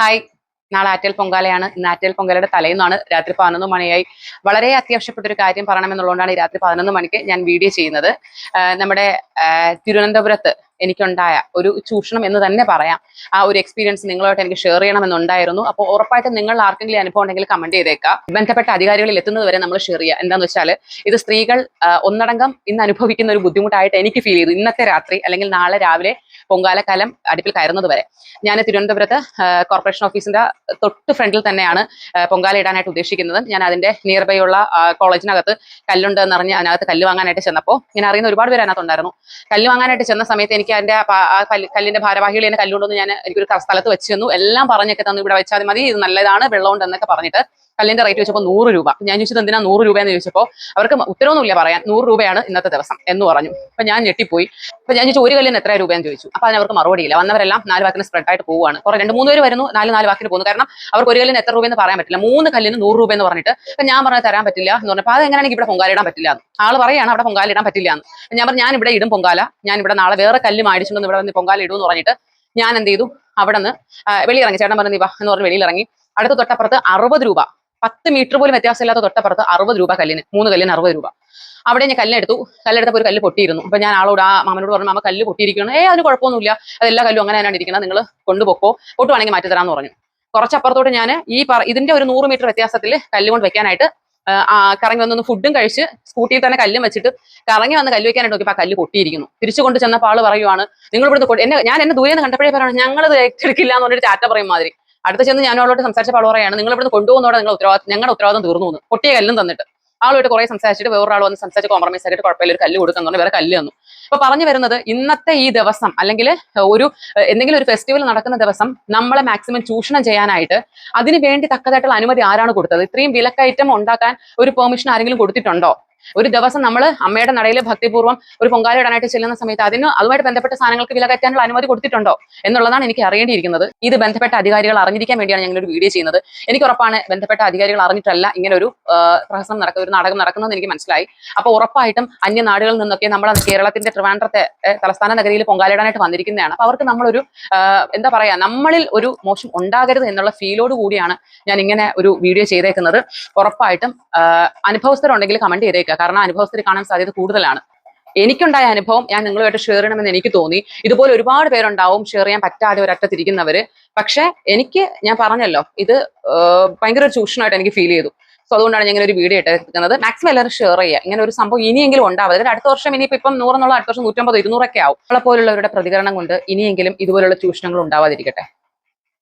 Hi, നാളെ ആറ്റൽ പൊങ്കാലയാണ്. ഇന്ന് ആറ്റൽ പൊങ്കാലയുടെ തലേന്നാണ്. രാത്രി 11 മണിയായി. വളരെ അത്യാവശ്യപ്പെട്ട ഒരു കാര്യം പറയണമെന്നുള്ളതുകൊണ്ടാണ് ഈ രാത്രി 11 മണിക്ക് ഞാൻ വീഡിയോ ചെയ്യുന്നത്. നമ്മുടെ തിരുവനന്തപുരത്ത് എനിക്കുണ്ടായ ഒരു ചൂഷണം എന്ന് തന്നെ പറയാം. ആ ഒരു എക്സ്പീരിയൻസ് നിങ്ങളുമായിട്ട് എനിക്ക് ഷെയർ ചെയ്യണമെന്നുണ്ടായിരുന്നു. അപ്പോൾ ഉറപ്പായിട്ടും നിങ്ങൾ ആർക്കെങ്കിലും അനുഭവം ഉണ്ടെങ്കിൽ കമന്റ് ചെയ്തേക്കാം. ബന്ധപ്പെട്ട അധികാരികളിൽ എത്തുന്നത് വരെ നമ്മൾ ഷെയർ ചെയ്യുക. എന്താണെന്ന് വെച്ചാൽ ഇത് സ്ത്രീകൾ ഒന്നടങ്കം ഇന്ന് അനുഭവിക്കുന്ന ഒരു ബുദ്ധിമുട്ടായിട്ട് എനിക്ക് ഫീൽ ചെയ്തു. ഇന്നത്തെ രാത്രി അല്ലെങ്കിൽ നാളെ രാവിലെ പൊങ്കാലക്കാലം അടുപ്പിൽ കയറുന്നത് വരെ ഞാൻ തിരുവനന്തപുരത്ത് കോർപ്പറേഷൻ ഓഫീസിന്റെ തൊട്ട് ഫ്രണ്ടിൽ തന്നെയാണ് പൊങ്കാല ഇടാനായിട്ട് ഉദ്ദേശിക്കുന്നത്. ഞാൻ അതിന്റെ നിയർ ബൈ ഉള്ള കോളേജിനകത്ത് കല്ലുണ്ട് എന്നറിഞ്ഞ് അതിനകത്ത് കല്ല് വാങ്ങാനായിട്ട് ചെന്നപ്പോൾ ഞാൻ അറിയുന്ന ഒരുപാട് പേര് അതിനകത്തുണ്ടായിരുന്നു. കല്ല് വാങ്ങാനായിട്ട് ചെന്ന സമയത്ത് എനിക്ക് അതിന്റെ കല്ലിന്റെ ഭാരവാഹികൾ എന്നെ കല്ലുകൊണ്ടൊന്ന് എനിക്കൊരു സ്ഥലത്ത് വെച്ച് തന്നു. എല്ലാം പറഞ്ഞൊക്കെ തന്നു, ഇവിടെ വെച്ചാൽ മതി, ഇത് നല്ലതാണ്, വെള്ളമുണ്ട് എന്നൊക്കെ പറഞ്ഞിട്ട് കല്ലിന്റെ റേറ്റ് വെച്ചപ്പോൾ 100 രൂപ. ഞാൻ ചോദിച്ചത് എന്തിനാ 100 രൂപ എന്ന് ചോദിച്ചപ്പോൾ അവർക്ക് ഉത്തരവൊന്നുമില്ല പറയാൻ. 100 രൂപയാണ് ഇന്നത്തെ ദിവസം എന്ന് പറഞ്ഞു. അപ്പൊ ഞാൻ ഞെട്ടിപ്പോയി. അപ്പൊ ഞാൻ ചോദിച്ചു ഒരു കല്ലിന് എത്ര രൂപയെന്ന് ചോദിച്ചു. അപ്പൊ അതിനവർക്ക് മറുപടിയില്ല. വന്നവരെല്ലാം 4 വാക്കിന് സ്പ്രെഡ് ആയിട്ട് പോവുകയാണ്. കുറെ 2-3 പേര് വരുന്നു, 4 വാക്കിന് പോകുന്നു. കാരണം അവർക്ക് ഒരു കല്ലിന് എത്ര രൂപയെന്ന് പറയാൻ പറ്റില്ല. 3 കല്ലിന് 100 രൂപ എന്ന് പറഞ്ഞിട്ട് അപ്പൊ ഞാൻ പറഞ്ഞത് തരാൻ പറ്റില്ല എന്ന് പറഞ്ഞപ്പോൾ അത് എങ്ങനെയാണെങ്കിൽ ഇവിടെ പൊങ്കാല ഇടാൻ പറ്റില്ല എന്ന് ആള് പറയാണ്. അവിടെ പൊങ്കാല ഇടാൻ പറ്റില്ല എന്ന് ഞാൻ പറഞ്ഞു, ഞാൻ ഇവിടെ ഇടും പൊങ്കാല, ഞാൻ ഇവിടെ നാളെ വേറെ കല്ല് മേടിച്ചുകൊണ്ട് ഇവിടെ വന്ന് പൊങ്കാല ഇടും എന്ന് പറഞ്ഞിട്ട് ഞാൻ എന്ത് ചെയ്തു, അവിടെ നിന്ന് വെളിയിറങ്ങി. ചേട്ടൻ പറഞ്ഞു വാ എന്ന് പറഞ്ഞ് വെളിയിലിറങ്ങി. അടുത്ത തൊട്ടപ്പുറത്ത് 60 രൂപ, 10 മീറ്റർ പോലും വ്യത്യാസമില്ലാത്ത തൊട്ടപ്പുറത്ത് 60 രൂപ കല്ലിന്, 3 കല്ലിന് 60 രൂപ. അവിടെ ഞാൻ കല്ലെടുത്തപ്പോൾ ഒരു കല്ല് പൊട്ടിയിരുന്നു. അപ്പൊ ഞാൻ ആളോട്, ആ മാമനോട് പറഞ്ഞു, മാമ കല്ല് പൊട്ടിയിരിക്കണം. അതിന് കുഴപ്പമൊന്നുമില്ല, അതെല്ലാ കല്ലും അങ്ങനെ തന്നെയാണ് ഇരിക്കുന്നത്, നിങ്ങൾ കൊണ്ടുപോക്കോ, പൊട്ടുവാണെങ്കിൽ മാറ്റി തരാമെന്ന് പറഞ്ഞു. കുറച്ചപ്പുറത്തോട്ട് ഞാൻ ഇതിന്റെ ഒരു 100 മീറ്റർ വ്യത്യാസത്തിൽ കല്ല് കൊണ്ട് വെക്കാനായിട്ട് കറങ്ങി വന്നൊന്ന് ഫുഡും കഴിച്ച് സ്കൂട്ടിയിൽ തന്നെ കല്ലും വെച്ചിട്ട് കറങ്ങി വന്ന് കല്ല് വെക്കാനായിട്ട് നോക്കിയപ്പോൾ ആ കല്ല് പൊട്ടിയിരിക്കുന്നു. തിരിച്ചു കൊണ്ട് ചെന്നപ്പോൾ ആള് പറയുവാണ്, നിങ്ങൾ ഇവിടുന്ന് ഞാൻ എന്നെ ദൂരെ നിന്ന് കണ്ടപ്പോഴേ പറയണം, ഞങ്ങളത് ഏറ്റെടുക്കില്ല എന്ന് പറഞ്ഞിട്ട് ടാറ്റ പറയും മാതിരി. അടുത്ത് ചെന്ന് ഞാൻ അവളോട് സംസാരിച്ച ആൾ പറയാണ്, നിങ്ങൾ ഇവിടുന്ന് കൊണ്ടുപോകുന്നതോടെ ഞങ്ങളുടെ ഉത്തരവാദിത്തം തീർന്നു എന്ന്. പൊട്ടിയ കല്ലും തന്നിട്ട് ആളുമായിട്ട് കുറെ സംസാരിച്ചിട്ട് വേറൊരാൾ വന്ന് സംസാരിച്ച് കോംപ്രമൈസ് ആയിട്ട് കുഴപ്പമില്ല ഒരു കല്ല് കൊടുക്കുന്നു പറഞ്ഞ് വേറെ കല്ല് തന്നു. അപ്പൊ പറഞ്ഞു വരുന്നത്, ഇന്നത്തെ ഈ ദിവസം അല്ലെങ്കിൽ എന്തെങ്കിലും ഒരു ഫെസ്റ്റിവൽ നടക്കുന്ന ദിവസം നമ്മളെ മാക്സിമം ചൂഷണം ചെയ്യാനായിട്ട് അതിന് വേണ്ടി തക്കതായിട്ടുള്ള അനുമതി ആരാണ് കൊടുത്തത്? ഇത്രയും വിലക്കയറ്റം ഉണ്ടാക്കാൻ ഒരു പെർമിഷൻ ആരെങ്കിലും കൊടുത്തിട്ടുണ്ടോ? ഒരു ദിവസം നമ്മൾ അമ്മയുടെ നടയിൽ ഭക്തിപൂർവ്വം ഒരു പൊങ്കാല ഇടാനായിട്ട് ചെല്ലുന്ന സമയത്ത് അതുമായിട്ട് ബന്ധപ്പെട്ട സാധനങ്ങൾക്ക് വില കയറ്റാനുള്ള അനുമതി കൊടുത്തിട്ടുണ്ടോ എന്നുള്ളതാണ് എനിക്ക് അറിയേണ്ടിയിരിക്കുന്നത്. ഇത് ബന്ധപ്പെട്ട അധികാരികൾ അറിഞ്ഞിരിക്കാൻ വേണ്ടിയാണ് ഞങ്ങളൊരു വീഡിയോ ചെയ്യുന്നത്. എനിക്ക് ഉറപ്പാണ് ബന്ധപ്പെട്ട അധികാരികൾ അറിഞ്ഞിട്ടല്ല ഇങ്ങനെ ഒരു പ്രഹസനം ഒരു നാടകം നടക്കുന്നതെന്ന് എനിക്ക് മനസ്സിലായി. അപ്പൊ ഉറപ്പായിട്ടും അന്യ നാടുകളിൽ നിന്നൊക്കെ നമ്മൾ കേരളത്തിന്റെ ട്രിവാൻഡ്രത്തെ തലസ്ഥാന നഗരിയിൽ പൊങ്കാലയിടാനായിട്ട് വന്നിരിക്കുന്നതാണ്. അപ്പൊ അവർക്ക് നമ്മളൊരു എന്താ പറയാ, നമ്മളിൽ ഒരു മോശം ഉണ്ടാകരുത് എന്നുള്ള ഫീലോട് കൂടിയാണ് ഞാൻ ഇങ്ങനെ ഒരു വീഡിയോ ചെയ്തേക്കുന്നത്. ഉറപ്പായിട്ടും അനുഭവസ്ഥരുണ്ടെങ്കിൽ കമന്റ് ചെയ്തേക്കുക. കാരണം അനുഭവസ്ഥർ കാണാൻ സാധ്യത കൂടുതലാണ്. എനിക്കുണ്ടായ അനുഭവം ഞാൻ നിങ്ങളുമായിട്ട് ഷെയർ ചെയ്യണമെന്ന് എനിക്ക് തോന്നി. ഇതുപോലെ ഒരുപാട് പേരുണ്ടാവും ഷെയർ ചെയ്യാൻ പറ്റാതെ ഒരറ്റത്തിരിക്കുന്നവര്. പക്ഷെ ഞാൻ പറഞ്ഞല്ലോ, ഇത് ഭയങ്കര ഒരു ചൂഷണമായിട്ട് എനിക്ക് ഫീൽ ചെയ്തു. സോ അതുകൊണ്ടാണ് ഞാൻ ഇങ്ങനെ ഒരു വീഡിയോ ഇട്ടിരിക്കുന്നത്. മാക്സിമം എല്ലാവരും ഷെയർ ചെയ്യുക. ഇങ്ങനെ ഒരു സംഭവം ഇനിയെങ്കിലും ഉണ്ടാവരുത്. അടുത്ത വർഷം ഇനിയിപ്പം 100 എന്നുള്ള അടുത്ത വർഷം 150-200 ഒക്കെ ആവും. പോലുള്ളവരുടെ പ്രതികരണം കൊണ്ട് ഇനിയെങ്കിലും ഇതുപോലുള്ള ചൂഷണങ്ങൾ ഉണ്ടാവാതിരിക്കട്ടെ.